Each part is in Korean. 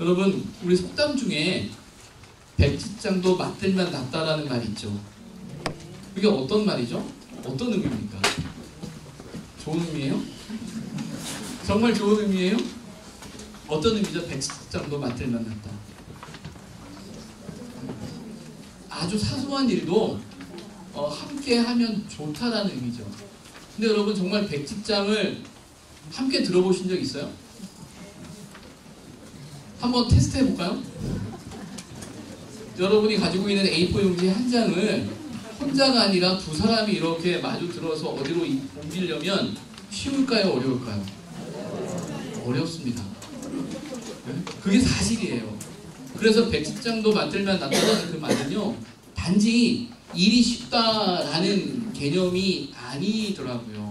여러분, 우리 속담 중에 백지장도 맞들면 낫다라는 말이 있죠. 그게 어떤 말이죠? 어떤 의미입니까? 좋은 의미예요? 정말 좋은 의미예요? 어떤 의미죠? 백지장도 맞들면 낫다. 아주 사소한 일도 함께 하면 좋다라는 의미죠. 근데 여러분, 정말 백지장을 함께 들어보신 적 있어요? 한번 테스트 해볼까요? 여러분이 가지고 있는 A4 용지 한 장을 혼자가 아니라 두 사람이 이렇게 마주 들어서 어디로 옮기려면 쉬울까요? 어려울까요? 어렵습니다. 그게 사실이에요. 그래서 백지장도 맞들면 낫다는 그 말은요, 단지 일이 쉽다라는 개념이 아니더라고요.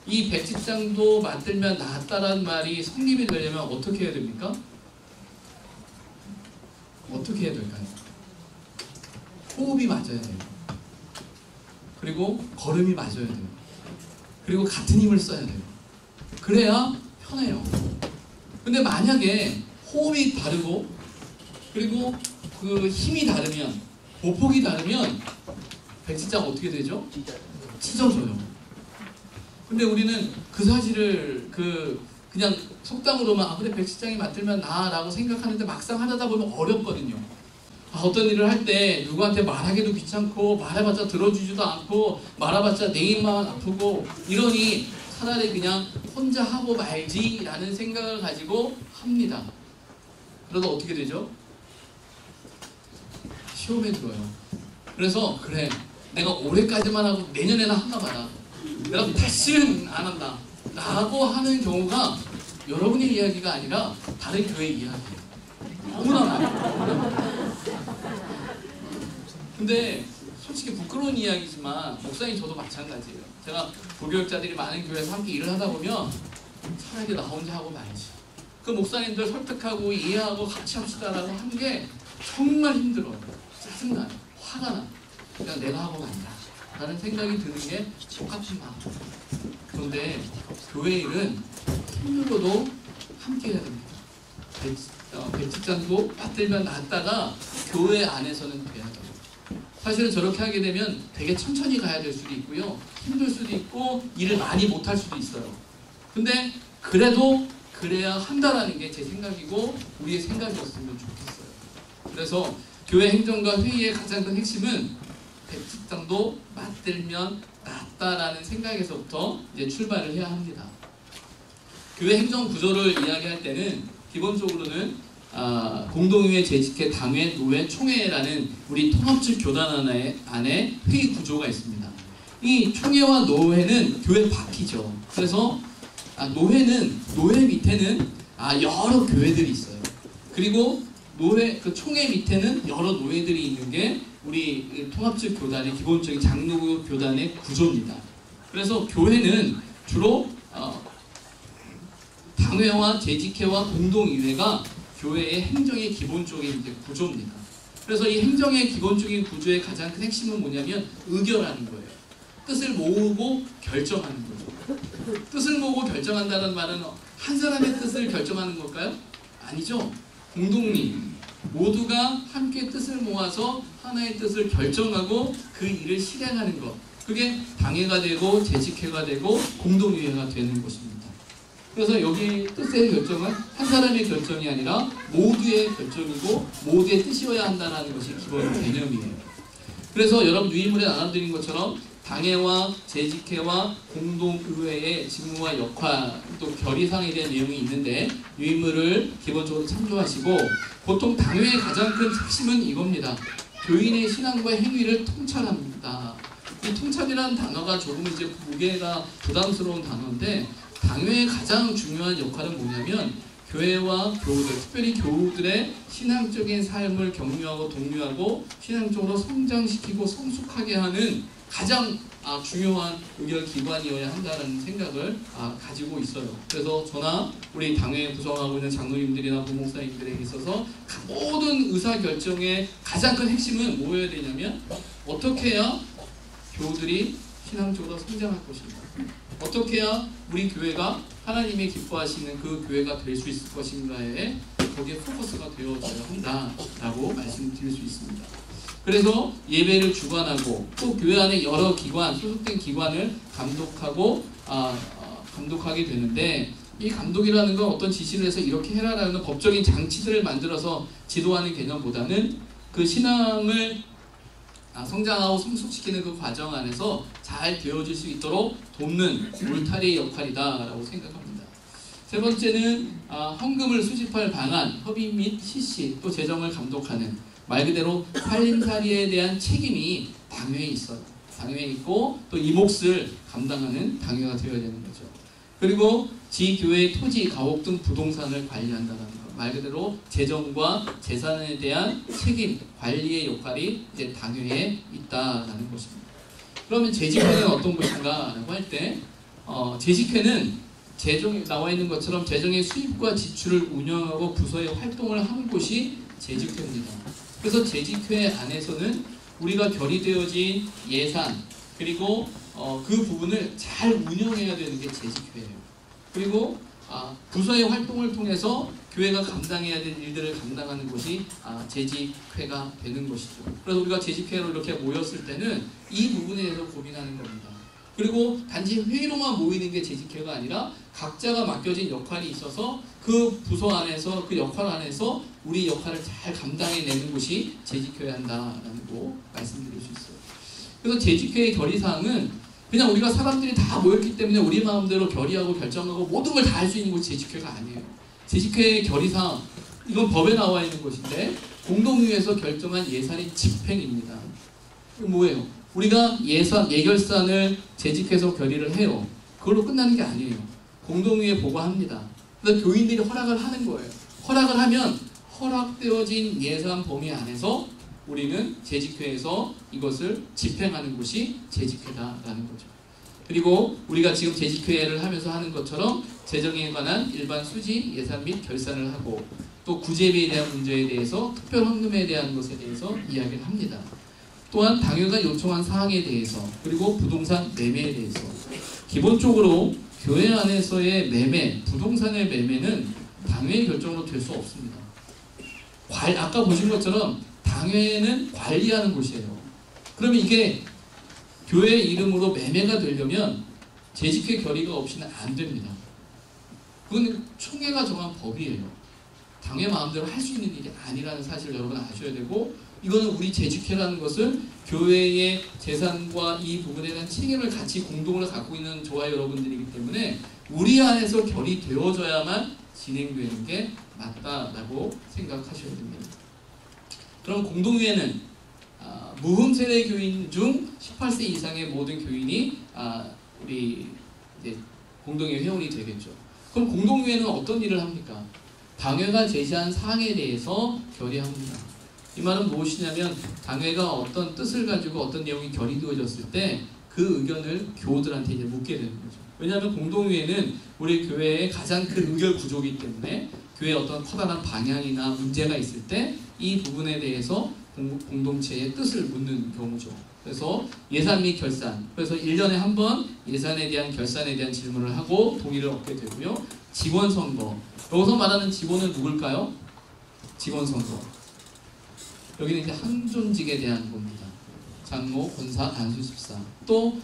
이 백지장도 맞들면 낫다라는 말이 성립이 되려면 어떻게 해야 됩니까? 어떻게 해야 될까요? 호흡이 맞아야 돼요. 그리고 걸음이 맞아야 돼요. 그리고 같은 힘을 써야 돼요. 그래야 편해요. 근데 만약에 호흡이 다르고 그리고 그 힘이 다르면, 보폭이 다르면 백지장 어떻게 되죠? 찢어져요. 근데 우리는 그 사실을 그냥 속담으로만 그래 백지장이 맞들면 나라고 생각하는데 막상 하다 보면 어렵거든요. 어떤 일을 할 때 누구한테 말하기도 귀찮고 말해봤자 들어주지도 않고 말해봤자 내 입만 아프고 이러니 차라리 그냥 혼자 하고 말지라는 생각을 가지고 합니다. 그러다 어떻게 되죠? 시험에 들어요. 그래서 그래 내가 올해까지만 하고 내년에는 하나 봐라. 내가 다시는 안 한다 라고 하는 경우가 여러분의 이야기가 아니라 다른 교회 이야기예요. 너무나 많아요. 근데 솔직히 부끄러운 이야기지만 목사님 저도 마찬가지예요. 제가 고교육자들이 많은 교회에서 함께 일을 하다 보면 차라리 나 혼자 하고 말지. 그 목사님들 설득하고 이해하고 같이 합시다라고 하는 게 정말 힘들어요. 짜증나요. 화가 나. 그냥 내가 하고 간다 라는 생각이 드는 게 똑같은 마음. 그런데 교회 일은 힘들어도 함께 해야 됩니다. 백지장도 맞들면 낫다가 교회 안에서는 돼야 돼요. 사실은 저렇게 하게 되면 되게 천천히 가야 될 수도 있고요. 힘들 수도 있고 일을 많이 못할 수도 있어요. 근데 그래도 그래야 한다라는 게 제 생각이고 우리의 생각이었으면 좋겠어요. 그래서 교회 행정과 회의의 가장 큰 핵심은 백지장도 맞들면 낫다라는 생각에서부터 이제 출발을 해야 합니다. 교회 행정 구조를 이야기할 때는 기본적으로는 공동의회, 재직회, 당회, 노회, 총회라는 우리 통합적 교단 안에 회의 구조가 있습니다. 이 총회와 노회는 교회 바퀴죠. 그래서 노회 밑에는 여러 교회들이 있어요. 그리고 그 총회 밑에는 여러 노회들이 있는 게 우리 통합적 교단의 기본적인 장로 교단의 구조입니다. 그래서 교회는 주로 당회와 재직회와 공동의회가 교회의 행정의 기본적인 이제 구조입니다. 그래서 이 행정의 기본적인 구조의 가장 큰 핵심은 뭐냐면 의결하는 거예요. 뜻을 모으고 결정하는 거죠. 뜻을 모으고 결정한다는 말은 한 사람의 뜻을 결정하는 걸까요? 아니죠. 공동리 모두가 함께 뜻을 모아서 하나의 뜻을 결정하고 그 일을 실행하는 것. 그게 당회가 되고 재직회가 되고 공동의회가 되는 것입니다. 그래서 여기 뜻의 결정은 한 사람의 결정이 아니라 모두의 결정이고 모두의 뜻이어야 한다는 것이 기본 개념이에요. 그래서 여러분 유인물에 나눠드린 것처럼 당회와 재직회와 공동의회의 직무와 역할 또 결의사항에 대한 내용이 있는데 유인물을 기본적으로 참조하시고 보통 당회의 가장 큰 핵심은 이겁니다. 교인의 신앙과 행위를 통찰합니다. 이 통찰이라는 단어가 조금 이제 무게가 부담스러운 단어인데 당회의 가장 중요한 역할은 뭐냐면 교회와 교우들, 특별히 교우들의 신앙적인 삶을 격려하고 독려하고 신앙적으로 성장시키고 성숙하게 하는 가장 중요한 의결 기관이어야 한다는 생각을 가지고 있어요. 그래서 저나 우리 당회 구성하고 있는 장로님들이나 부목사님들에게 있어서 모든 의사결정의 가장 큰 핵심은 뭐여야 되냐면 어떻게 해야 교우들이 신앙적으로 성장할 것인가, 어떻게 해야 우리 교회가 하나님의 기뻐하시는 그 교회가 될 수 있을 것인가에 거기에 포커스가 되어져야 한다라고 말씀드릴 수 있습니다. 그래서 예배를 주관하고 또 교회 안에 여러 기관, 소속된 기관을 감독하게 되는데, 이 감독이라는 건 어떤 지시를 해서 이렇게 해라라는 법적인 장치들을 만들어서 지도하는 개념보다는 그 신앙을 성장하고 성숙시키는 그 과정 안에서 잘 되어질 수 있도록 돕는 울타리의 역할이다라고 생각합니다. 세 번째는 헌금을 수집할 방안, 협의 및 실시, 또 재정을 감독하는, 말 그대로 살림살이에 대한 책임이 당회에 있어요. 당회에 있고 또 이 몫을 감당하는 당회가 되어야 되는 거죠. 그리고 지교회의 토지, 가옥 등 부동산을 관리한다는 것. 말 그대로 재정과 재산에 대한 책임, 관리의 역할이 이제 당회에 있다라는 것입니다. 그러면 재직회는 어떤 것인가 라고 할 때, 재직회는 재정에 나와 있는 것처럼 재정의 수입과 지출을 운영하고 부서의 활동을 하는 곳이 재직회입니다. 그래서 재직회 안에서는 우리가 결의되어진 예산, 그리고 그 부분을 잘 운영해야 되는 게 재직회예요. 그리고 부서의 활동을 통해서 교회가 감당해야 될 일들을 감당하는 것이 재직회가 되는 것이죠. 그래서 우리가 재직회로 이렇게 모였을 때는 이 부분에 대해서 고민하는 겁니다. 그리고 단지 회의로만 모이는 게 재직회가 아니라 각자가 맡겨진 역할이 있어서 그 부서 안에서, 그 역할 안에서 우리 역할을 잘 감당해내는 것이 재직회여야 한다라는 거 말씀드릴 수 있어요. 그래서 재직회의 결의사항은 그냥 우리가 사람들이 다 모였기 때문에 우리 마음대로 결의하고 결정하고 모든 걸 다 할 수 있는 것이 재직회가 아니에요. 재직회의 결의사항, 이건 법에 나와 있는 것인데 공동위에서 결정한 예산의 집행입니다. 이거 뭐예요? 우리가 예결산을 재직해서 결의를 해요. 그걸로 끝나는 게 아니에요. 공동위에 보고합니다. 그래서 교인들이 허락을 하는 거예요. 허락을 하면 허락되어진 예산 범위 안에서 우리는 재직회에서 이것을 집행하는 것이 재직회다라는 거죠. 그리고 우리가 지금 재직회를 하면서 하는 것처럼 재정에 관한 일반 수지, 예산 및 결산을 하고, 또 구제비에 대한 문제에 대해서, 특별 헌금에 대한 것에 대해서 이야기를 합니다. 또한 당회가 요청한 사항에 대해서, 그리고 부동산 매매에 대해서. 기본적으로 교회 안에서의 매매, 부동산의 매매는 당회의 결정으로 될 수 없습니다. 아까 보신 것처럼 당회는 관리하는 곳이에요. 그러면 이게 교회 이름으로 매매가 되려면 재직회 결의가 없이는 안 됩니다. 그건 총회가 정한 법이에요. 당회 마음대로 할 수 있는 일이 아니라는 사실을 여러분 아셔야 되고, 이거는 우리 재직회라는 것은 교회의 재산과 이 부분에 대한 책임을 같이 공동으로 갖고 있는 저와 여러분들이기 때문에 우리 안에서 결의되어져야만 진행되는 게 맞다라고 생각하셔야 됩니다. 그럼 공동회는 무흠세대 교인 중 18세 이상의 모든 교인이 우리 이제 공동회 회원이 되겠죠. 그럼 공동회는 어떤 일을 합니까? 당회가 제시한 사항에 대해서 결의합니다. 이 말은 무엇이냐면 당회가 어떤 뜻을 가지고 어떤 내용이 결의되어졌을 때 그 의견을 교우들한테 이제 묻게 되는 거죠. 왜냐하면 공동회는 우리 교회의 가장 큰 의결 구조이기 때문에 교회의 어떤 커다란 방향이나 문제가 있을 때 이 부분에 대해서 공동체의 뜻을 묻는 경우죠. 그래서 예산 및 결산, 그래서 1년에 한 번 예산에 대한 결산에 대한 질문을 하고 동의를 얻게 되고요. 직원 선거, 여기서 말하는 직원은 누굴까요? 직원 선거. 여기는 이제 항존직에 대한 겁니다. 장로, 권사, 안수집사, 또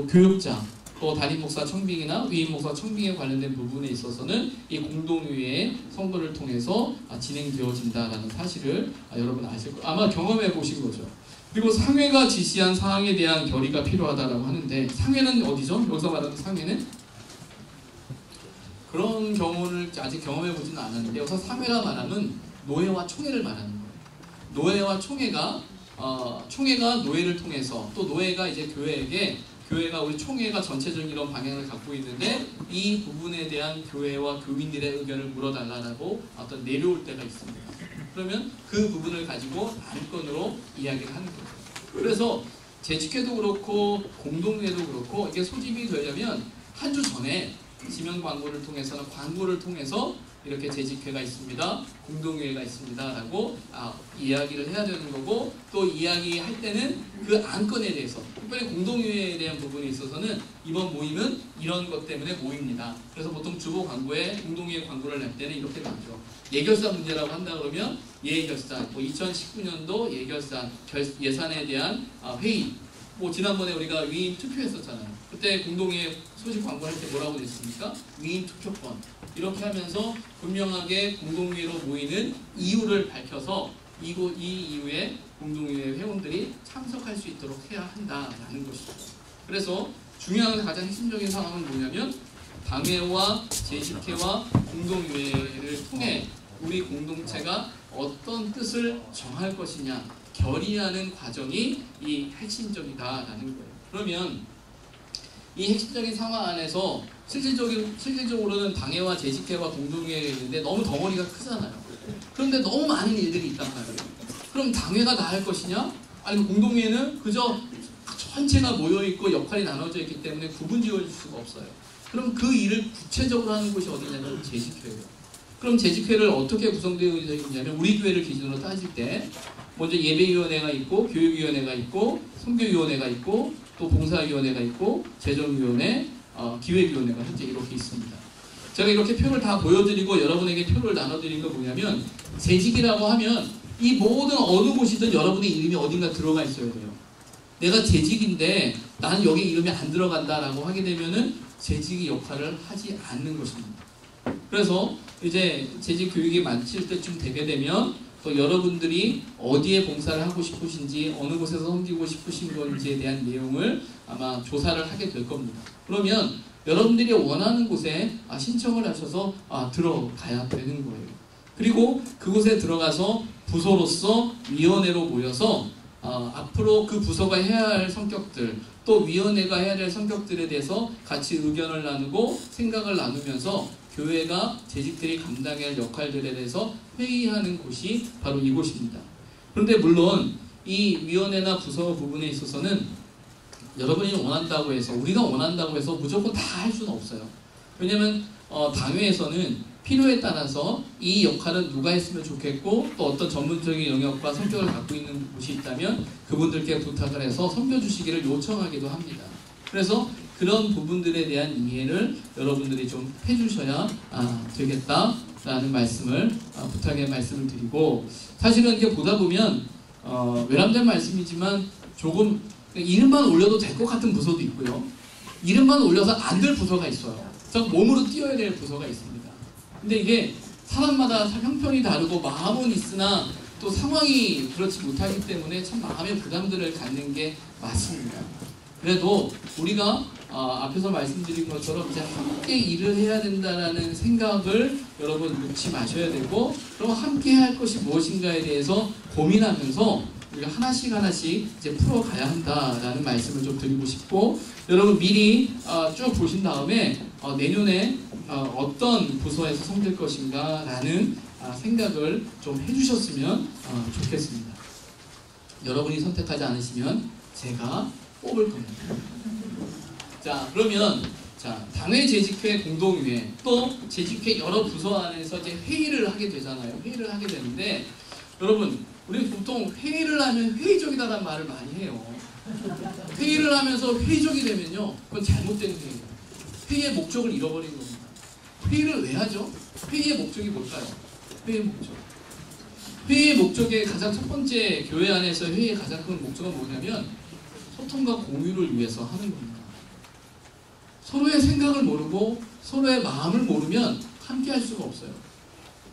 교육자, 또 담임 목사 청빙이나 위임 목사 청빙에 관련된 부분에 있어서는 이 공동회의 선거를 통해서 진행되어진다라는 사실을 여러분 아실 거예요. 아마 경험해 보신 거죠. 그리고 상회가 지시한 사항에 대한 결의가 필요하다라고 하는데, 상회는 어디죠? 여기서 말하는 상회는 그런 경우를 아직 경험해 보지는 않았는데, 여기서 상회가 말하면 노회와 총회를 말하는 거예요. 노회와 총회가 노회를 통해서, 또 노회가 이제 교회가 우리 총회가 전체적인 이런 방향을 갖고 있는데 이 부분에 대한 교회와 교인들의 의견을 물어달라고 어떤 내려올 때가 있습니다. 그러면 그 부분을 가지고 안건으로 이야기를 하는 거죠. 그래서 재직회도 그렇고 공동회도 그렇고 이게 소집이 되려면 한 주 전에 지면 광고를 통해서는 광고를 통해서 이렇게 재직회가 있습니다, 공동회가 있습니다 라고 이야기를 해야 되는 거고, 또 이야기할 때는 그 안건에 대해서, 특별히 공동회에 대한 부분에 있어서는 이번 모임은 이런 것 때문에 모입니다. 그래서 보통 주보 광고에 공동회 광고를 낼 때는 이렇게 나오죠. 예결산 문제라고 한다 그러면 예결산, 2019년도 예결산, 예산에 대한 회의, 지난번에 우리가 위임 투표했었잖아요. 그때 공동회 소식 광고할 때 뭐라고 됐습니까? 위임 투표권. 이렇게 하면서 분명하게 공동회로 모이는 이유를 밝혀서 이 이후에 공동회 회원들이 참석할 수 있도록 해야 한다라는 것이죠. 그래서 중요한 가장 핵심적인 상황은 뭐냐면, 당회와 재직회와 공동회를 통해 우리 공동체가 어떤 뜻을 정할 것이냐 결의하는 과정이 이 핵심적이다라는 거예요. 그러면 이 핵심적인 상황 안에서 실질적으로는 당회와 재직회와 공동회가 있는데 너무 덩어리가 크잖아요. 그런데 너무 많은 일들이 있단 말이에요. 그럼 당회가 다 할 것이냐? 아니면 공동회는 그저 전체가 모여있고 역할이 나눠져 있기 때문에 구분 지어줄 수가 없어요. 그럼 그 일을 구체적으로 하는 곳이 어디냐면 재직회예요. 그럼 재직회를 어떻게 구성되어 있냐면, 우리 교회를 기준으로 따질 때 먼저 예배위원회가 있고, 교육위원회가 있고, 선교위원회가 있고, 또 봉사위원회가 있고, 재정위원회, 기획위원회가 현재 이렇게 있습니다. 제가 이렇게 표를 다 보여드리고 여러분에게 표를 나눠드린 건 뭐냐면, 재직이라고 하면 이 모든 어느 곳이든 여러분의 이름이 어딘가 들어가 있어야 돼요. 내가 재직인데 나는 여기 이름이 안 들어간다라고 하게 되면은 재직의 역할을 하지 않는 것입니다. 그래서 이제 재직 교육이 마칠 때쯤 되게 되면 또 여러분들이 어디에 봉사를 하고 싶으신지, 어느 곳에서 섬기고 싶으신 건지에 대한 내용을 아마 조사를 하게 될 겁니다. 그러면 여러분들이 원하는 곳에 신청을 하셔서 들어가야 되는 거예요. 그리고 그곳에 들어가서 부서로서 위원회로 모여서 앞으로 그 부서가 해야 할 성격들, 또 위원회가 해야 될 성격들에 대해서 같이 의견을 나누고 생각을 나누면서 교회가 재직들이 감당해야 할 역할들에 대해서 회의하는 곳이 바로 이곳입니다. 그런데 물론 이 위원회나 부서 부분에 있어서는 여러분이 원한다고 해서, 우리가 원한다고 해서 무조건 다 할 수는 없어요. 왜냐하면 당회에서는 필요에 따라서 이 역할은 누가 했으면 좋겠고, 또 어떤 전문적인 영역과 성격을 갖고 있는 곳이 있다면 그분들께 부탁을 해서 섬겨주시기를 요청하기도 합니다. 그래서 그런 부분들에 대한 이해를 여러분들이 좀 해주셔야 되겠다라는 말씀을 부탁의 말씀을 드리고, 사실은 이렇게 보다 보면 외람된 말씀이지만 조금 이름만 올려도 될 것 같은 부서도 있고요, 이름만 올려서 안 될 부서가 있어요. 즉 몸으로 뛰어야 될 부서가 있습니다. 근데 이게 사람마다 형편이 다르고 마음은 있으나 또 상황이 그렇지 못하기 때문에 참 마음의 부담들을 갖는 게 맞습니다. 그래도 우리가 앞에서 말씀드린 것처럼 이제 함께 일을 해야 된다는 생각을 여러분 놓지 마셔야 되고, 그럼 함께 할 것이 무엇인가에 대해서 고민하면서 우리가 하나씩 이제 풀어가야 한다라는 말씀을 좀 드리고 싶고, 여러분 미리 쭉 보신 다음에 내년에 어떤 부서에서 섬길 것인가 라는 생각을 좀 해주셨으면 좋겠습니다. 여러분이 선택하지 않으시면 제가 뽑을 겁니다. 자, 그러면 당회 재직회 공동위회, 또 재직회 여러 부서 안에서 이제 회의를 하게 되잖아요. 회의를 하게 되는데, 여러분 우리 보통 회의를 하면 회의적이다라는 말을 많이 해요. 회의를 하면서 회의적이 되면요, 그건 잘못된 회의예요. 회의의 목적을 잃어버리는 겁니다. 회의를 왜 하죠? 회의의 목적이 뭘까요? 회의의 목적의 가장 첫 번째, 교회 안에서 회의의 가장 큰 목적은 뭐냐면 소통과 공유를 위해서 하는 겁니다. 서로의 생각을 모르고 서로의 마음을 모르면 함께 할 수가 없어요.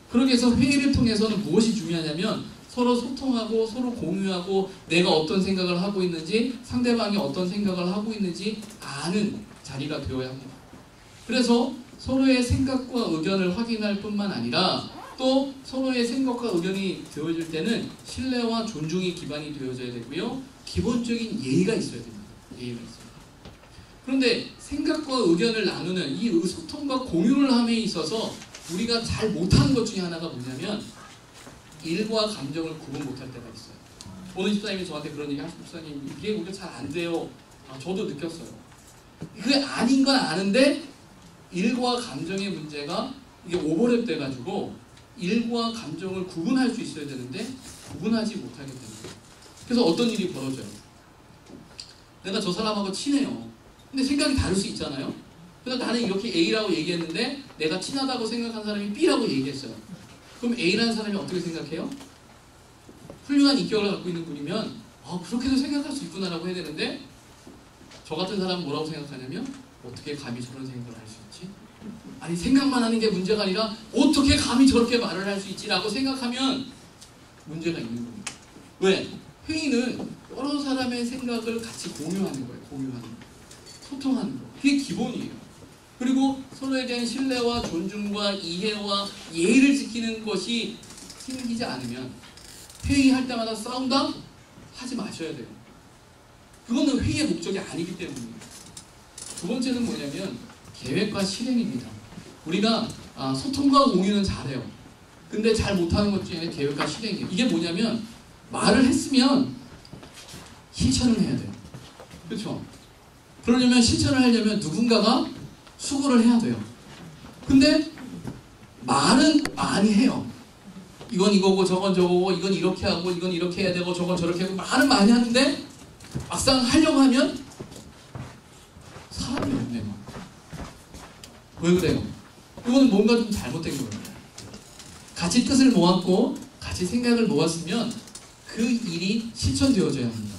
그러기 위해서 회의를 통해서는 무엇이 중요하냐면 서로 소통하고 서로 공유하고 내가 어떤 생각을 하고 있는지, 상대방이 어떤 생각을 하고 있는지 아는 자리가 되어야 합니다. 그래서 서로의 생각과 의견을 확인할 뿐만 아니라 또 서로의 생각과 의견이 되어질 때는 신뢰와 존중이 기반이 되어져야 되고요, 기본적인 예의가 있어야 됩니다. 예의가 있어요. 그런데 생각과 의견을 나누는 이 소통과 공유를 함에 있어서 우리가 잘 못하는 것 중에 하나가 뭐냐면 일과 감정을 구분 못할 때가 있어요. 오늘 집사님이 저한테 그런 얘기 하시고, 집사님 이게 우리가 잘 안 돼요. 저도 느꼈어요. 그게 아닌 건 아는데 일과 감정의 문제가 이게 오버랩 돼가지고 일과 감정을 구분할 수 있어야 되는데 구분하지 못하게 되는 거예요. 그래서 어떤 일이 벌어져요. 내가 저 사람하고 친해요. 근데 생각이 다를 수 있잖아요. 그래서 나는 이렇게 A라고 얘기했는데 내가 친하다고 생각한 사람이 B라고 얘기했어요. 그럼 A라는 사람이 어떻게 생각해요? 훌륭한 인격을 갖고 있는 분이면 그렇게도 생각할 수 있구나라고 해야 되는데 저 같은 사람은 뭐라고 생각하냐면 어떻게 감히 저런 생각을 할 수 있지? 아니 생각만 하는 게 문제가 아니라 어떻게 감히 저렇게 말을 할 수 있지라고 생각하면 문제가 있는 겁니다. 왜? 회의는 여러 사람의 생각을 같이 공유하는 거예요. 공유하는 거. 소통하는 거. 그게 기본이에요. 그리고 서로에 대한 신뢰와 존중과 이해와 예의를 지키는 것이 생기지 않으면 회의할 때마다 싸운다? 하지 마셔야 돼요. 그거는 회의의 목적이 아니기 때문이에요. 두 번째는 뭐냐면 계획과 실행입니다. 우리가 소통과 공유는 잘해요. 근데 잘 못하는 것 중에 계획과 실행이에요. 이게 뭐냐면 말을 했으면 실천을 해야 돼요. 그렇죠? 그러려면 실천을 하려면 누군가가 수고를 해야 돼요. 근데 말은 많이 해요. 이건 이거고 저건 저거고 이건 이렇게 하고 이건 이렇게 해야 되고 저건 저렇게 하고 말은 많이 하는데 막상 하려고 하면 사람이 없네요. 왜 그래요? 이거는 뭔가 좀 잘못된 거예요. 같이 뜻을 모았고 같이 생각을 모았으면 그 일이 실천되어져야 합니다.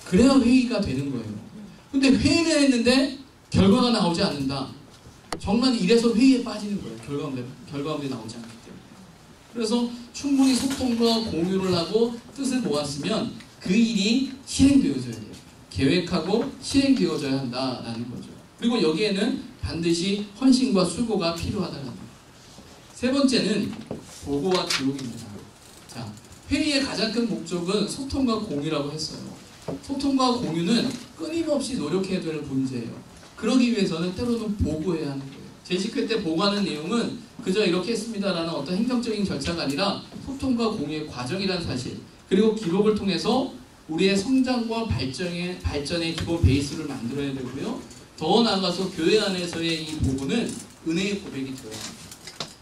그래야 회의가 되는 거예요. 근데 회의는 했는데 결과가 나오지 않는다. 정말 이래서 회의에 빠지는 거예요. 결과물이 나오지 않기 때문에. 그래서 충분히 소통과 공유를 하고 뜻을 모았으면 그 일이 실행되어져야 돼요. 계획하고 실행되어져야 한다라는 거죠. 그리고 여기에는 반드시 헌신과 수고가 필요하다는 거예요. 세 번째는 보고와 기록입니다. 자, 회의의 가장 큰 목적은 소통과 공유라고 했어요. 소통과 공유는 끊임없이 노력해야 될 문제예요. 그러기 위해서는 때로는 보고해야 하는 거예요. 제10회 때 보고하는 내용은 그저 이렇게 했습니다라는 어떤 행정적인 절차가 아니라 소통과 공유의 과정이라는 사실, 그리고 기록을 통해서 우리의 성장과 발전의 기본 베이스를 만들어야 되고요. 더 나아가서 교회 안에서의 이 보고는 은혜의 고백이 되어야 합니다.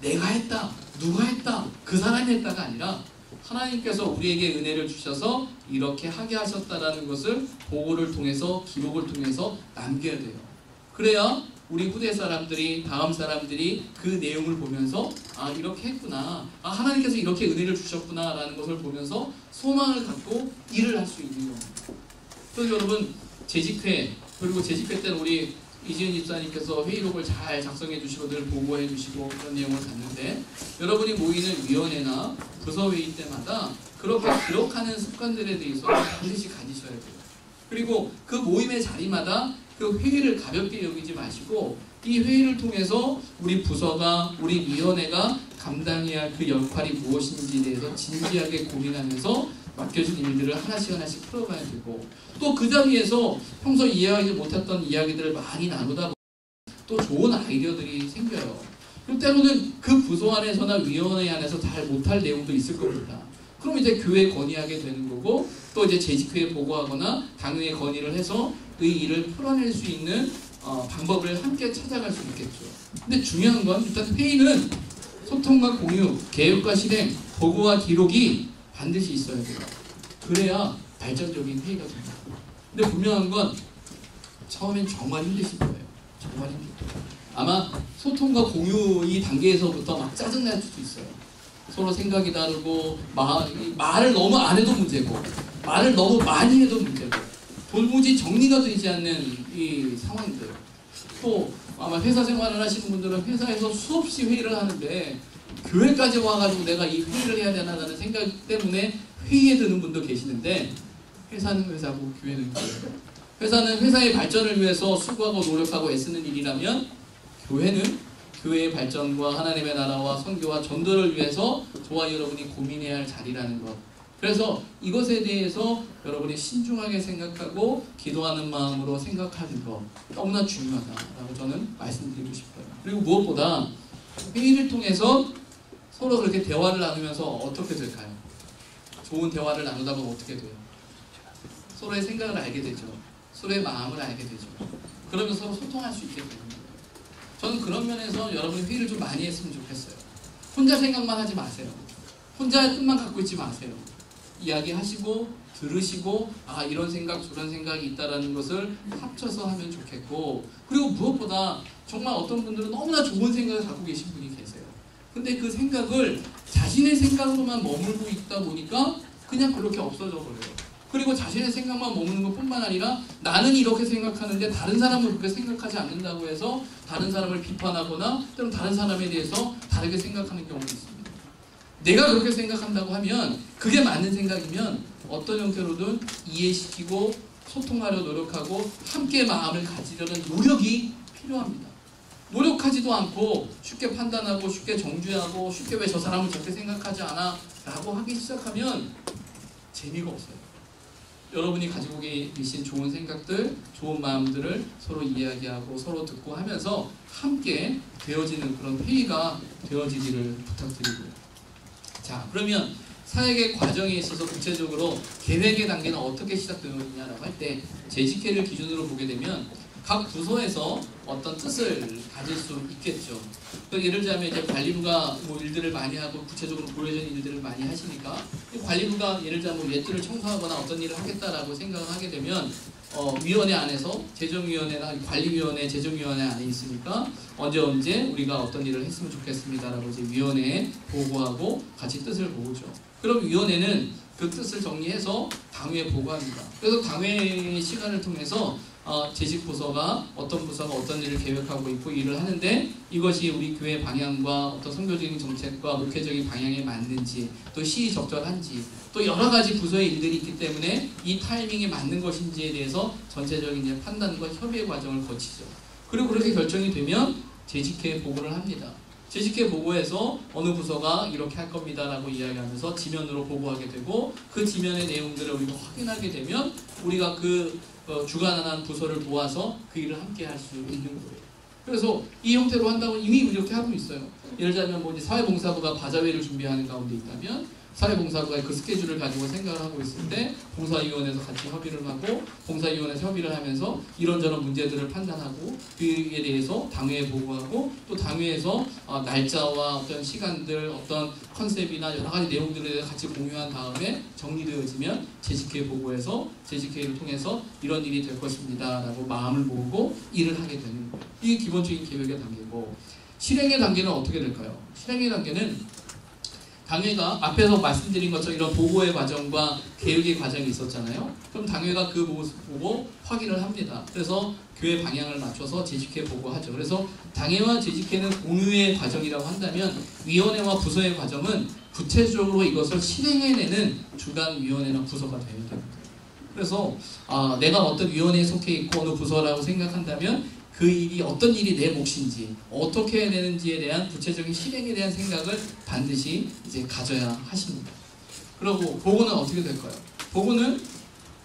내가 했다, 누가 했다, 그 사람이 했다가 아니라 하나님께서 우리에게 은혜를 주셔서 이렇게 하게 하셨다라는 것을 보고를 통해서 기록을 통해서 남겨야 돼요. 그래야 우리 후대 사람들이, 다음 사람들이 그 내용을 보면서 이렇게 했구나, 하나님께서 이렇게 은혜를 주셨구나 라는 것을 보면서 소망을 갖고 일을 할 수 있는 겁니다. 그래서 여러분 재직회, 그리고 재직회 때는 우리 이지은 집사님께서 회의록을 잘 작성해 주시고 늘 보고해 주시고 그런 내용을 봤는데, 여러분이 모이는 위원회나 부서회의 때마다 그렇게 기록하는 습관들에 대해서 반드시 가지셔야 돼요. 그리고 그 모임의 자리마다 그 회의를 가볍게 여기지 마시고 이 회의를 통해서 우리 부서가, 우리 위원회가 감당해야 할 그 역할이 무엇인지에 대해서 진지하게 고민하면서 맡겨진 일들을 하나씩 풀어가야 되고, 또 그 자리에서 평소 이해하지 못했던 이야기들을 많이 나누다 보면 또 좋은 아이디어들이 생겨요. 그리고 때로는 그 부서 안에서나 위원회 안에서 잘 못할 내용도 있을 겁니다. 그럼 이제 교회에 건의하게 되는 거고, 또 이제 재직회에 보고하거나 당회에 건의를 해서 그 일을 풀어낼 수 있는 방법을 함께 찾아갈 수 있겠죠. 근데 중요한 건 일단 회의는 소통과 공유, 계획과 실행, 보고와 기록이 반드시 있어야 돼요. 그래야 발전적인 회의가 됩니다. 근데 분명한 건 처음엔 정말 힘드실 거예요. 정말 힘들 거예요. 아마 소통과 공유 이 단계에서부터 막 짜증날 수도 있어요. 서로 생각이 다르고 말을 너무 안 해도 문제고 말을 너무 많이 해도 문제고 도무지 정리가 되지 않는 이 상황인데요. 또 아마 회사 생활을 하시는 분들은 회사에서 수없이 회의를 하는데 교회까지 와가지고 내가 이 회의를 해야 되나라는 생각 때문에 회의에 드는 분도 계시는데, 회사는 회사고 교회는 교회고, 회사는 회사의 발전을 위해서 수고하고 노력하고 애쓰는 일이라면 교회는 교회의 발전과 하나님의 나라와 선교와 전도를 위해서 저와 여러분이 고민해야 할 자리라는 것. 그래서 이것에 대해서 여러분이 신중하게 생각하고 기도하는 마음으로 생각하는 것 너무나 중요하다라고 저는 말씀드리고 싶어요. 그리고 무엇보다 회의를 통해서 서로 그렇게 대화를 나누면서 어떻게 될까요? 좋은 대화를 나누다 보면 어떻게 돼요? 서로의 생각을 알게 되죠. 서로의 마음을 알게 되죠. 그러면서 서로 소통할 수 있게 됩니다. 저는 그런 면에서 여러분이 회의를 좀 많이 했으면 좋겠어요. 혼자 생각만 하지 마세요. 혼자 뜻만 갖고 있지 마세요. 이야기하시고 들으시고 아 이런 생각 저런 생각이 있다라는 것을 합쳐서 하면 좋겠고, 그리고 무엇보다 정말 어떤 분들은 너무나 좋은 생각을 갖고 계신 분이 계세요. 근데 그 생각을 자신의 생각으로만 머물고 있다 보니까 그냥 그렇게 없어져 버려요. 그리고 자신의 생각만 머무는 것뿐만 아니라 나는 이렇게 생각하는데 다른 사람은 그렇게 생각하지 않는다고 해서 다른 사람을 비판하거나 또는 다른 사람에 대해서 다르게 생각하는 경우도 있습니다. 내가 그렇게 생각한다고 하면 그게 맞는 생각이면 어떤 형태로든 이해시키고 소통하려 노력하고 함께 마음을 가지려는 노력이 필요합니다. 노력하지도 않고 쉽게 판단하고 쉽게 정죄하고 쉽게 왜 저 사람은 저렇게 생각하지 않아 라고 하기 시작하면 재미가 없어요. 여러분이 가지고 계신 좋은 생각들, 좋은 마음들을 서로 이야기하고 서로 듣고 하면서 함께 되어지는 그런 회의가 되어지기를 부탁드리고요. 자, 그러면 사역의 과정에 있어서 구체적으로 계획의 단계는 어떻게 시작되느냐라고 할 때 재직회를 기준으로 보게 되면 각 부서에서 어떤 뜻을 가질 수 있겠죠. 예를 들자면 이제 관리부가 뭐 일들을 많이 하고 구체적으로 보여진 일들을 많이 하시니까 관리부가 예를 들자면 뭐 예틀을 청소하거나 어떤 일을 하겠다라고 생각을 하게 되면 위원회 안에서 재정위원회나 관리위원회, 재정위원회 안에 있으니까 언제 우리가 어떤 일을 했으면 좋겠습니다라고 이제 위원회에 보고하고 같이 뜻을 모으죠. 그럼 위원회는 그 뜻을 정리해서 당회에 보고합니다. 그래서 당회 시간을 통해서 재직 부서가 어떤 부서가 어떤 일을 계획하고 있고 일을 하는데 이것이 우리 교회 방향과 어떤 선교적인 정책과 목회적인 방향에 맞는지 또 시의적절한지 또 여러 가지 부서의 일들이 있기 때문에 이 타이밍에 맞는 것인지에 대해서 전체적인 이제 판단과 협의의 과정을 거치죠. 그리고 그렇게 결정이 되면 재직회에 보고를 합니다. 재직회 보고에서 어느 부서가 이렇게 할 겁니다라고 이야기하면서 지면으로 보고하게 되고 그 지면의 내용들을 우리가 확인하게 되면 우리가 그 주관하는 부서를 도와서 그 일을 함께 할 수 있는 거예요. 그래서 이 형태로 한다고 이미 이렇게 하고 있어요. 예를 들자면 뭐 이제 사회봉사부가 바자회를 준비하는 가운데 있다면 사회봉사부가 그 스케줄을 가지고 생각을 하고 있을 때 봉사위원회에서 같이 협의를 하고 봉사위원회에서 협의를 하면서 이런저런 문제들을 판단하고 그에 대해서 당회에 보고하고 또 당회에서 날짜와 어떤 시간들 어떤 컨셉이나 여러 가지 내용들에 대해서 같이 공유한 다음에 정리되어지면 재직회의 보고해서 재직회의를 통해서 이런 일이 될 것입니다 라고 마음을 모으고 일을 하게 되는 거예요. 이게 기본적인 계획의 단계고, 실행의 단계는 어떻게 될까요? 실행의 단계는 당회가 앞에서 말씀드린 것처럼 이런 보고의 과정과 계획의 과정이 있었잖아요. 그럼 당회가 그 모습 보고 확인을 합니다. 그래서 교회 방향을 맞춰서 재직회 보고하죠. 그래서 당회와 재직회는 공유의 과정이라고 한다면 위원회와 부서의 과정은 구체적으로 이것을 실행해내는 주관위원회나 부서가 되어야 됩니다. 그래서 내가 어떤 위원회에 속해 있고 어느 부서라고 생각한다면 그 일이 어떤 일이 내 몫인지 어떻게 해내는지에 대한 구체적인 실행에 대한 생각을 반드시 이제 가져야 하십니다. 그리고 보고는 어떻게 될까요? 보고는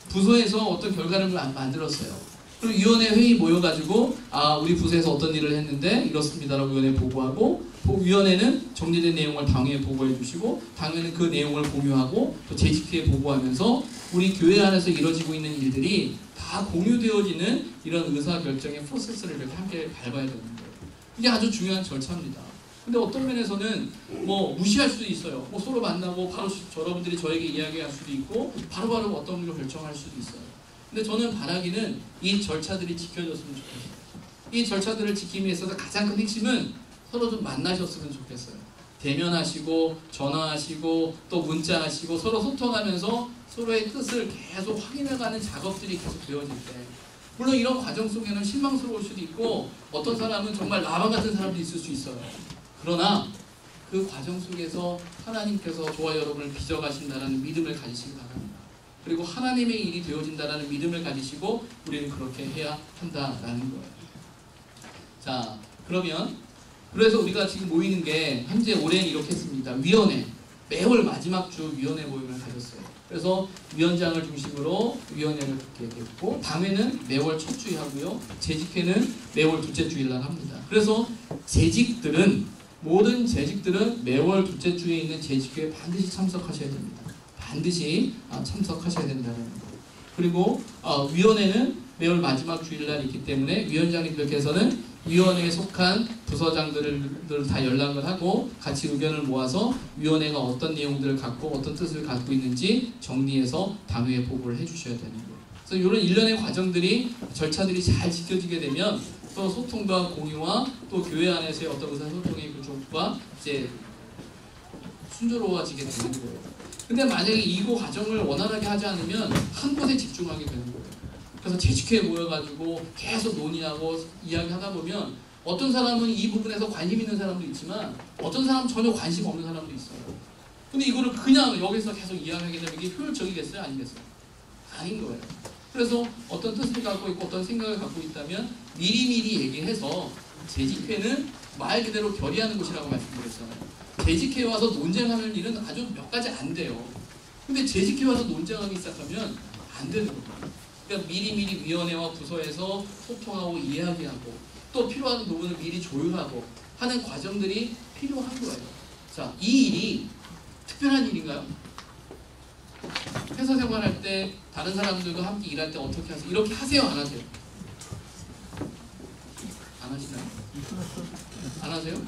부서에서 어떤 결과를 만들었어요. 그리고 위원회 회의 모여가지고 우리 부서에서 어떤 일을 했는데 이렇습니다라고 위원회에 보고하고 위원회는 정리된 내용을 당회에 보고해 주시고 당회는 그 내용을 공유하고 또 재직회에 보고하면서 우리 교회 안에서 이루어지고 있는 일들이 다 공유되어지는 이런 의사결정의 프로세스를 이렇게 함께 밟아야 되는 거예요. 이게 아주 중요한 절차입니다. 근데 어떤 면에서는 뭐 무시할 수도 있어요. 뭐 서로 만나고 바로 여러분들이 저에게 이야기할 수도 있고 바로바로 어떤 일을 결정할 수도 있어요. 근데 저는 바라기는 이 절차들이 지켜졌으면 좋겠어요. 이 절차들을 지킴에 있어서 가장 큰 핵심은 서로 좀 만나셨으면 좋겠어요. 대면하시고 전화하시고 또 문자하시고 서로 소통하면서 서로의 뜻을 계속 확인해가는 작업들이 계속 되어질 때, 물론 이런 과정 속에는 실망스러울 수도 있고 어떤 사람은 정말 라방 같은 사람도 있을 수 있어요. 그러나 그 과정 속에서 하나님께서 저와 여러분을 빚어가신다는 믿음을 가지시기 바랍니다. 그리고 하나님의 일이 되어진다는 믿음을 가지시고 우리는 그렇게 해야 한다라는 거예요. 자, 그래서 우리가 지금 모이는 게 현재 올해는 이렇게 했습니다. 위원회, 매월 마지막 주 위원회 모임을 가졌어요. 그래서 위원장을 중심으로 위원회를 갖게 됐고 당회는 매월 첫 주에 하고요. 재직회는 매월 둘째 주일날 합니다. 그래서 모든 재직들은 매월 둘째 주에 있는 재직회에 반드시 참석하셔야 됩니다. 반드시 참석하셔야 된다는 거. 그리고 위원회는 매월 마지막 주일날 있기 때문에 위원장님들께서는 위원회에 속한 부서장들을 다 연락을 하고 같이 의견을 모아서 위원회가 어떤 내용들을 갖고 어떤 뜻을 갖고 있는지 정리해서 당회에 보고를 해주셔야 되는 거예요. 그래서 이런 일련의 과정들이 절차들이 잘 지켜지게 되면 또 소통과 공유와 또 교회 안에서의 어떤 의사소통의 구조가 이제 순조로워지게 되는 거예요. 근데 만약에 이 과정을 원활하게 하지 않으면 한 곳에 집중하게 되는 거예요. 그래서 재직회에 모여가지고 계속 논의하고 이야기하다 보면 어떤 사람은 이 부분에서 관심 있는 사람도 있지만 어떤 사람은 전혀 관심 없는 사람도 있어요. 근데 이거를 그냥 여기서 계속 이야기하게 되면 이게 효율적이겠어요? 아니겠어요? 아닌 거예요. 그래서 어떤 뜻을 갖고 있고 어떤 생각을 갖고 있다면 미리미리 얘기해서 재직회는 말 그대로 결의하는 곳이라고 말씀드렸잖아요. 재직회에 와서 논쟁하는 일은 아주 몇 가지 안 돼요. 근데 재직회에 와서 논쟁하기 시작하면 안 되는 거예요. 그러니까 미리미리 위원회와 부서에서 소통하고 이야기하고 또 필요한 부분을 미리 조율하고 하는 과정들이 필요한 거예요. 자, 이 일이 특별한 일인가요? 회사 생활할 때 다른 사람들과 함께 일할 때 어떻게 하세요? 이렇게 하세요? 안 하세요? 안 하시나요? 안 하세요?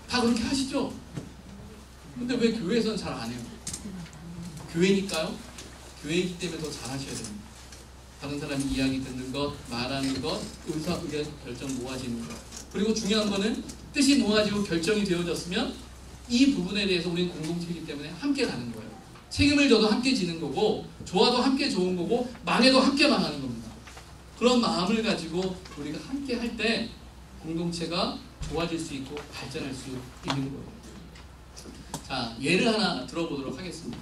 다 그렇게 하시죠? 근데 왜 교회에서는 잘 안 해요? 교회니까요? 교회이기 때문에 더 잘 하셔야 됩니다. 다른 사람이 이야기 듣는 것, 말하는 것, 의견 결정 모아지는 것. 그리고 중요한 거는 뜻이 모아지고 결정이 되어졌으면 이 부분에 대해서 우리는 공동체이기 때문에 함께 가는 거예요. 책임을 져도 함께 지는 거고 좋아도 함께 좋은 거고 망해도 함께 망하는 겁니다. 그런 마음을 가지고 우리가 함께 할 때 공동체가 좋아질 수 있고 발전할 수 있는 거예요. 자, 예를 하나 들어보도록 하겠습니다.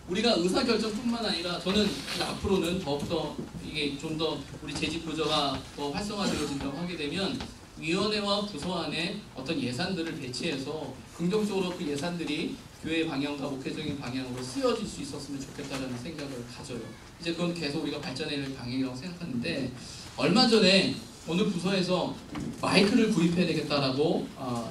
우리가 의사결정뿐만 아니라 저는 앞으로는 더욱더 이게 좀 더 우리 재직 구조가 더 활성화되어진다고 하게 되면 위원회와 부서 안에 어떤 예산들을 배치해서 긍정적으로 그 예산들이 교회 방향과 목회적인 방향으로 쓰여질 수 있었으면 좋겠다는 생각을 가져요. 이제 그건 계속 우리가 발전해낼 방향이라고 생각하는데 얼마 전에 어느 부서에서 마이크를 구입해야 되겠다라고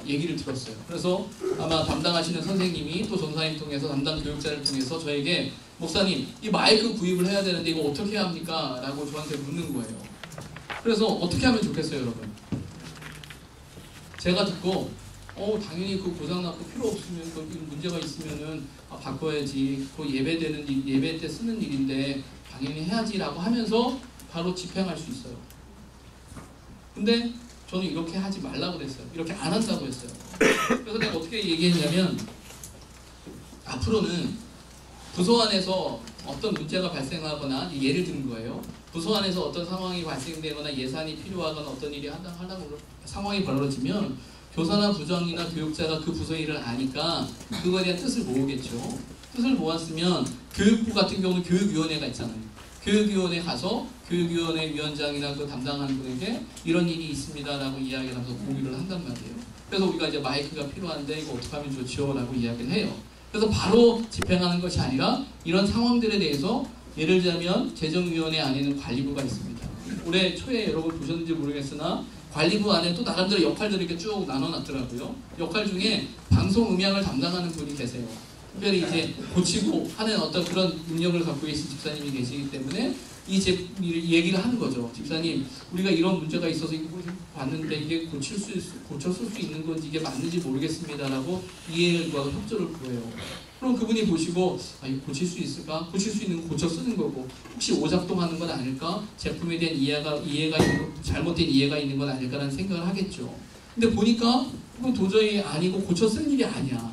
얘기를 들었어요. 그래서 아마 담당하시는 선생님이 또 전사님 통해서 담당 교육자를 통해서 저에게 목사님 이 마이크 구입을 해야 되는데 이거 어떻게 해야 합니까? 라고 저한테 묻는 거예요. 그래서 어떻게 하면 좋겠어요 여러분? 제가 듣고 당연히 그 고장났고 필요 없으면 그 문제가 있으면은 바꿔야지. 그 예배 때 쓰는 일인데 당연히 해야지라고 하면서 바로 집행할 수 있어요. 근데 저는 이렇게 하지 말라고 그랬어요. 이렇게 안 한다고 했어요. 그래서 내가 어떻게 얘기했냐면 앞으로는 부서 안에서 어떤 문제가 발생하거나 예를 드는 거예요. 부서 안에서 어떤 상황이 발생되거나 예산이 필요하거나 어떤 일이 하려고 상황이 벌어지면 교사나 부장이나 교육자가 그 부서의 일을 아니까 그거에 대한 뜻을 모으겠죠. 뜻을 모았으면 교육부 같은 경우는 교육위원회가 있잖아요. 교육위원회 가서 교육위원회 위원장이나 그 담당하는 분에게 이런 일이 있습니다라고 이야기를 하면서 공유를 한단 말이에요. 그래서 우리가 이제 마이크가 필요한데 이거 어떻게 하면 좋죠? 라고 이야기를 해요. 그래서 바로 집행하는 것이 아니라 이런 상황들에 대해서 예를 들자면 재정위원회 안에는 관리부가 있습니다. 올해 초에 여러분 보셨는지 모르겠으나 관리부 안에 또 나름대로 역할들을 이렇게 쭉 나눠놨더라고요. 역할 중에 방송 음향을 담당하는 분이 계세요. 특별히 이제 고치고 하는 어떤 그런 능력을 갖고 계신 집사님이 계시기 때문에 이 얘기를 하는 거죠. 집사님, 우리가 이런 문제가 있어서 이거 봤는데 이게 고쳤을 수 있는 건지 이게 맞는지 모르겠습니다라고 이해와 협조를 구해요. 그럼 그분이 보시고 이거 고칠 수 있을까? 고칠 수 있는 거 고쳐 쓰는 거고 혹시 오작동하는 건 아닐까? 제품에 대한 이해가 잘못된 이해가 있는 건 아닐까라는 생각을 하겠죠. 근데 보니까 이건 도저히 아니고 고쳐 쓰는 일이 아니야.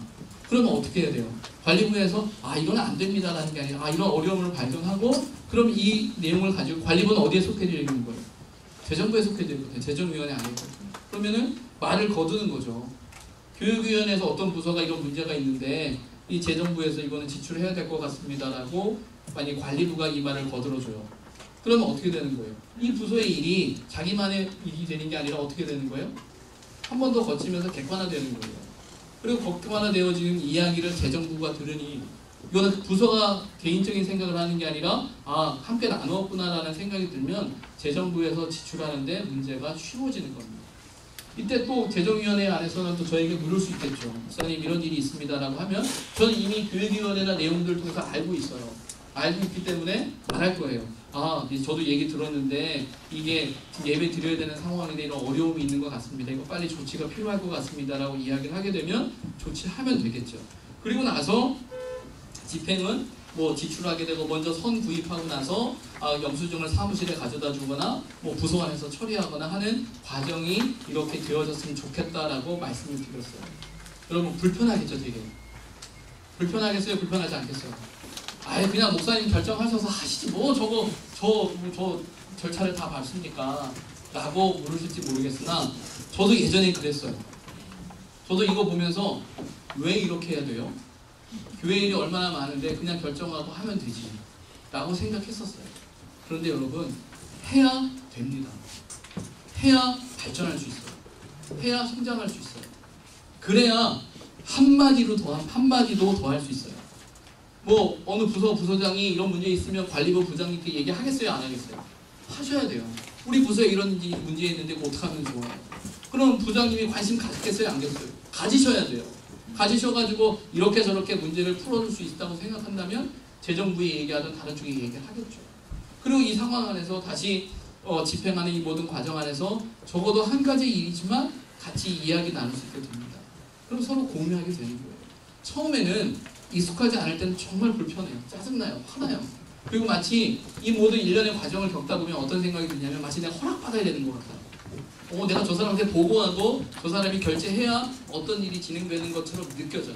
그러면 어떻게 해야 돼요? 관리부에서 이건 안 됩니다라는 게 아니라 이런 어려움을 발견하고 그럼 이 내용을 가지고 관리부는 어디에 속해져 있는 거예요? 재정부에 속해져 있거든요. 재정위원회 안에 있거든요. 그러면은 말을 거두는 거죠. 교육위원회에서 어떤 부서가 이런 문제가 있는데 이 재정부에서 이거는 지출해야 될 것 같습니다라고 만약 관리부가 이 말을 거들어줘요. 그러면 어떻게 되는 거예요? 이 부서의 일이 자기만의 일이 되는 게 아니라 어떻게 되는 거예요? 한 번 더 거치면서 객관화되는 거예요. 그리고 객관화되어지는 이야기를 재정부가 들으니 이거는 부서가 개인적인 생각을 하는 게 아니라 함께 나누었구나라는 생각이 들면 재정부에서 지출하는데 문제가 쉬워지는 겁니다. 이때 또 재정위원회 안에서는 또 저에게 물을 수 있겠죠. 목사님 이런 일이 있습니다라고 하면 저는 이미 교육위원회나 내용들을 통해서 알고 있어요. 알고 있기 때문에 말할 거예요. 저도 얘기 들었는데 이게 예배 드려야 되는 상황인데 이런 어려움이 있는 것 같습니다. 이거 빨리 조치가 필요할 것 같습니다. 라고 이야기를 하게 되면 조치하면 되겠죠. 그리고 나서 집행은 뭐 지출하게 되고 먼저 선 구입하고 나서 영수증을 사무실에 가져다 주거나 뭐 부서 안에서 처리하거나 하는 과정이 이렇게 되어졌으면 좋겠다라고 말씀을 드렸어요. 여러분 불편하겠죠 되게? 불편하겠어요? 불편하지 않겠어요? 아예 그냥 목사님 결정하셔서 하시지 뭐 저 절차를 다 밟습니까? 라고 물으실지 모르겠으나 저도 예전에 그랬어요. 저도 이거 보면서 왜 이렇게 해야 돼요? 교회 일이 얼마나 많은데 그냥 결정하고 하면 되지 라고 생각했었어요. 그런데 여러분 해야 됩니다. 해야 발전할 수 있어요. 해야 성장할 수 있어요. 그래야 한마디도 더 할 수 있어요. 뭐 어느 부서장이 이런 문제 있으면 관리부 부장님께 얘기하겠어요? 안 하겠어요? 하셔야 돼요. 우리 부서에 이런 문제 있는데 어떻게 하면 좋아요? 그럼 부장님이 관심 가졌겠어요? 안 가졌어요? 가지셔야 돼요. 가지셔가지고 이렇게 저렇게 문제를 풀어줄 수 있다고 생각한다면 재정부에 얘기하든 다른 쪽에 얘기를 하겠죠. 그리고 이 상황 안에서 다시 집행하는 이 모든 과정 안에서 적어도 한 가지 일이지만 같이 이야기 나눌 수 있게 됩니다. 그럼 서로 공유하게 되는 거예요. 처음에는 익숙하지 않을 때는 정말 불편해요. 짜증나요. 화나요. 그리고 마치 이 모든 일련의 과정을 겪다 보면 어떤 생각이 드냐면 마치 내가 허락받아야 되는 것 같아요. 내가 저 사람한테 보고하고 저 사람이 결제해야 어떤 일이 진행되는 것처럼 느껴져요.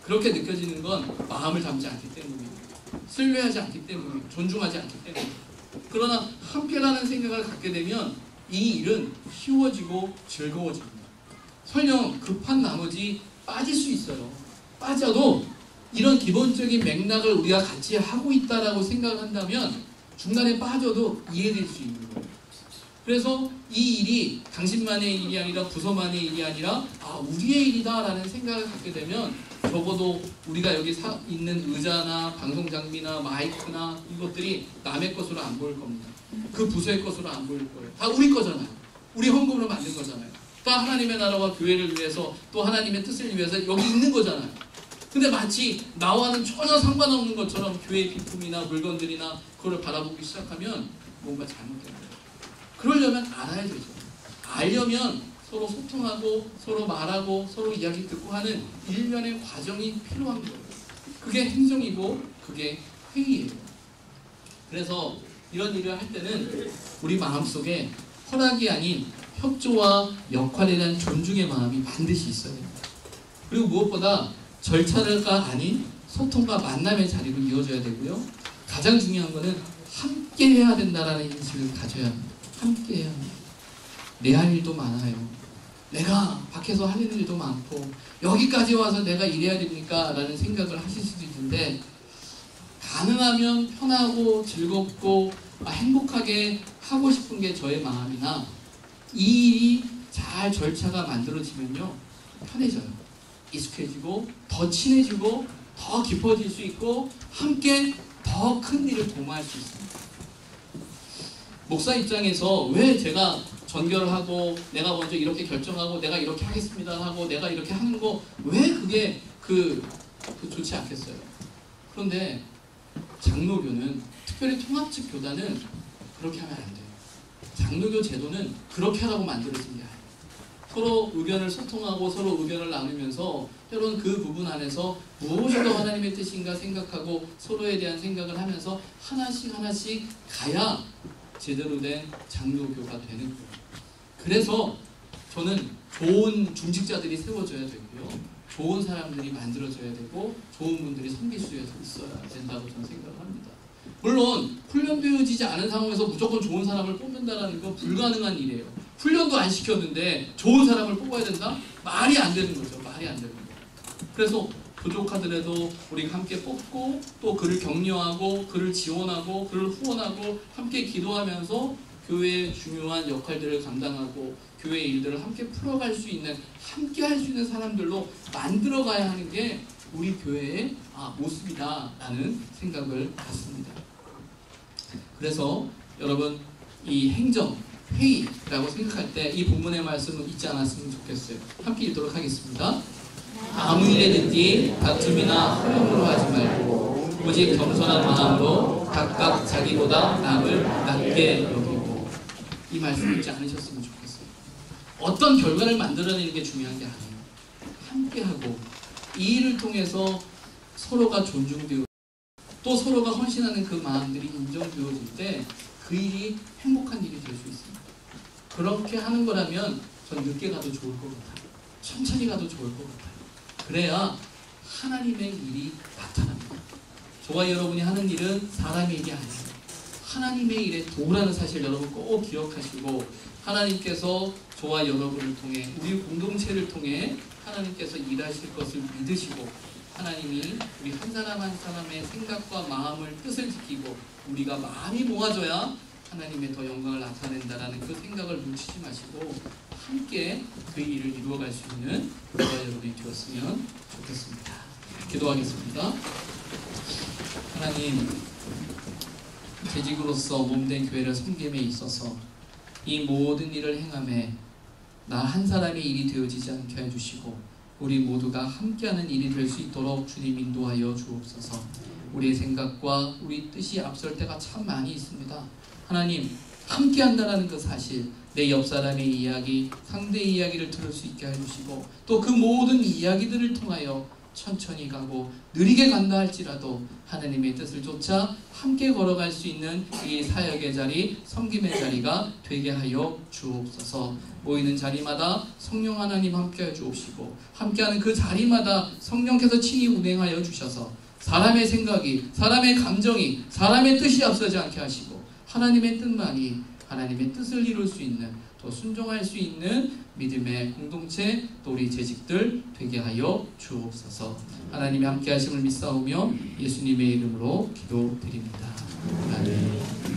그렇게 느껴지는 건 마음을 담지 않기 때문이에요. 신뢰하지 않기 때문이에요. 존중하지 않기 때문이에요. 그러나 함께라는 생각을 갖게 되면 이 일은 쉬워지고 즐거워집니다. 설령 급한 나머지 빠질 수 있어요. 빠져도 이런 기본적인 맥락을 우리가 같이 하고 있다라고 생각한다면 중간에 빠져도 이해될 수 있는 거예요. 그래서 이 일이 당신만의 일이 아니라 부서만의 일이 아니라 우리의 일이다라는 생각을 갖게 되면 적어도 우리가 여기 있는 의자나 방송 장비나 마이크나 이것들이 남의 것으로 안 보일 겁니다. 그 부서의 것으로 안 보일 거예요. 다 우리 거잖아요. 우리 헌금으로 만든 거잖아요. 다 하나님의 나라와 교회를 위해서 또 하나님의 뜻을 위해서 여기 있는 거잖아요. 근데 마치 나와는 전혀 상관없는 것처럼 교회 비품이나 물건들이나 그걸 바라보기 시작하면 뭔가 잘못된 거예요. 그러려면 알아야 되죠. 알려면 서로 소통하고 서로 말하고 서로 이야기 듣고 하는 일련의 과정이 필요한 거예요. 그게 행정이고 그게 회의예요. 그래서 이런 일을 할 때는 우리 마음속에 허락이 아닌 협조와 역할에 대한 존중의 마음이 반드시 있어야 됩니다. 그리고 무엇보다 절차가 아닌 소통과 만남의 자리로 이어져야 되고요. 가장 중요한 거는 함께 해야 된다는 인식을 가져야 합니다. 함께 해야 합니다. 내 할 일도 많아요. 내가 밖에서 하는 일도 많고 여기까지 와서 내가 일해야 됩니까? 라는 생각을 하실 수도 있는데 가능하면 편하고 즐겁고 행복하게 하고 싶은 게 저의 마음이나 이 일이 잘 절차가 만들어지면요 편해져요. 익숙해지고 더 친해지고 더 깊어질 수 있고 함께 더 큰 일을 도모할 수 있습니다. 목사 입장에서 왜 제가 전결을 하고 내가 먼저 이렇게 결정하고 내가 이렇게 하겠습니다 하고 내가 이렇게 하는 거 왜 그게 좋지 않겠어요? 그런데 장로교는 특별히 통합측 교단은 그렇게 하면 안 돼요. 장로교 제도는 그렇게 하라고 만들어진 게 아니에요. 서로 의견을 소통하고 서로 의견을 나누면서 때로는 그 부분 안에서 무엇이 더 하나님의 뜻인가 생각하고 서로에 대한 생각을 하면서 하나씩 가야 제대로 된 장로교가 되는 거예요. 그래서 저는 좋은 중직자들이 세워져야 되고요. 좋은 사람들이 만들어져야 되고 좋은 분들이 섬길 수 있어야 된다고 저는 생각을 합니다. 물론 훈련되어지지 않은 상황에서 무조건 좋은 사람을 뽑는다는 건 불가능한 일이에요. 훈련도 안 시켰는데 좋은 사람을 뽑아야 된다? 말이 안 되는 거죠. 말이 안 되는 거예요. 그래서 부족하더라도 우리가 함께 뽑고 또 그를 격려하고 그를 지원하고 그를 후원하고 함께 기도하면서 교회의 중요한 역할들을 감당하고 교회의 일들을 함께 풀어갈 수 있는 함께 할 수 있는 사람들로 만들어가야 하는 게 우리 교회의 모습이다라는 생각을 갖습니다. 그래서 여러분 이 행정 회의라고 생각할 때 이 본문의 말씀은 잊지 않았으면 좋겠어요. 함께 읽도록 하겠습니다. 아무 일에든지 다툼이나 허용으로 하지 말고 오직 겸손한 마음으로 각각 자기보다 남을 낮게 여기고, 이 말씀 잊지 않으셨으면 좋겠어요. 어떤 결과를 만들어내는 게 중요한 게 아니에요. 함께하고 이 일을 통해서 서로가 존중되고 또 서로가 헌신하는 그 마음들이 인정되어질 때 그 일이 행복한 일이 될 수 있습니다. 그렇게 하는 거라면 전 늦게 가도 좋을 것 같아요. 천천히 가도 좋을 것 같아요. 그래야 하나님의 일이 나타납니다. 저와 여러분이 하는 일은 사람의 일이 아니에요. 하나님의 일에 도우라는 사실 여러분 꼭 기억하시고, 하나님께서 저와 여러분을 통해, 우리 공동체를 통해 하나님께서 일하실 것을 믿으시고, 하나님이 우리 한 사람 한 사람의 생각과 마음을, 뜻을 지키고 우리가 마음이 모아져야 하나님의 더 영광을 나타낸다라는 그 생각을 놓치지 마시고 함께 그 일을 이루어갈 수 있는 저와 여러분이 되었으면 좋겠습니다. 기도하겠습니다. 하나님, 재직으로서 몸된 교회를 섬김에 있어서 이 모든 일을 행함에 나 한 사람의 일이 되어지지 않게 해주시고 우리 모두가 함께하는 일이 될 수 있도록 주님 인도하여 주옵소서. 우리의 생각과 우리 뜻이 앞설 때가 참 많이 있습니다. 하나님, 함께한다는 그 사실, 내 옆 사람의 이야기, 상대의 이야기를 들을 수 있게 해주시고 또 그 모든 이야기들을 통하여 천천히 가고 느리게 간다 할지라도 하나님의 뜻을 쫓아 함께 걸어갈 수 있는 이 사역의 자리, 섬김의 자리가 되게 하여 주옵소서. 모이는 자리마다 성령 하나님 함께해 주옵시고 함께하는 그 자리마다 성령께서 친히 운행하여 주셔서 사람의 생각이, 사람의 감정이, 사람의 뜻이 앞서지 않게 하시고 하나님의 뜻만이 하나님의 뜻을 이룰 수 있는, 또 순종할 수 있는 믿음의 공동체, 또 우리 재직들 되게 하여 주옵소서. 하나님의 함께 하심을 믿사오며 예수님의 이름으로 기도드립니다. 아멘.